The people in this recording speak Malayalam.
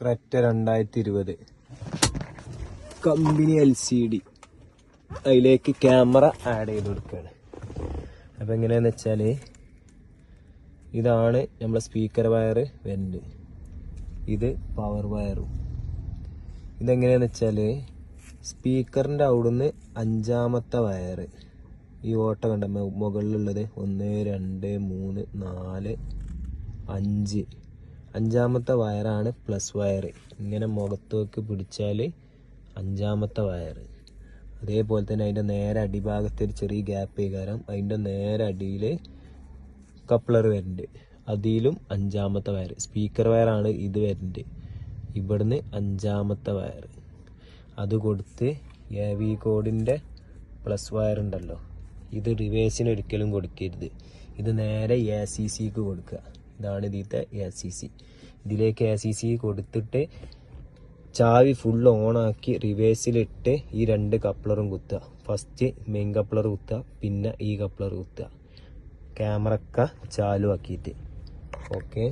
Creta 2020 company LCD. അതിലേക്ക് ക്യാമറ ആഡ് ചെയ്ത് കൊടുക്കുകയാണ്. അപ്പം എങ്ങനെയാണെന്ന് വെച്ചാൽ ഇതാണ് നമ്മളെ സ്പീക്കർ വയർ വരുന്നത്. ഇത് പവർ വയറും. ഇതെങ്ങനെയാണെന്ന് വെച്ചാൽ സ്പീക്കറിൻ്റെ അവിടുന്ന് 5ാമത്തെ വയർ, ഈ ഓട്ട കണ്ട മുകളിലുള്ളത് 1 2 3 4 5, 5ാമത്തെ വയറാണ് പ്ലസ് വയർ. ഇങ്ങനെ മുഖത്തേക്ക് പിടിച്ചാൽ 5ാമത്തെ വയർ. അതേപോലെ തന്നെ അതിൻ്റെ നേരെ അടിഭാഗത്ത് ഒരു ചെറിയ ഗ്യാപ്പ് കാരണം അതിൻ്റെ നേരെ അടിയിൽ കപ്ലർ വരുന്നുണ്ട്. അതിലും 5ാമത്തെ വയർ. സ്പീക്കർ വയറാണ് ഇത് വരുന്നുണ്ട്. ഇവിടുന്ന് 5ാമത്തെ വയർ അത് കൊടുത്ത് AV കോഡിൻ്റെ പ്ലസ് വയർ ഉണ്ടല്ലോ, ഇത് റിവേഴ്സിന് ഒരിക്കലും കൊടുക്കരുത്. ഇത് നേരെ ACCക്ക് കൊടുക്കുക. ഇതാണ് ഇതിലത്തെ ACC. ഇതിലേക്ക് ACC കൊടുത്തിട്ട് ചാവി ഫുൾ ഓണാക്കി റിവേഴ്സിലിട്ട് ഈ 2 കപ്ലറും കുത്തുക. ഫസ്റ്റ് മെയിൻ കപ്ലർ കുത്തുക, പിന്നെ ഈ കപ്ലർ കുത്തുക. ക്യാമറക്ക ചാലു ആക്കിയിട്ട്. ഓക്കെ.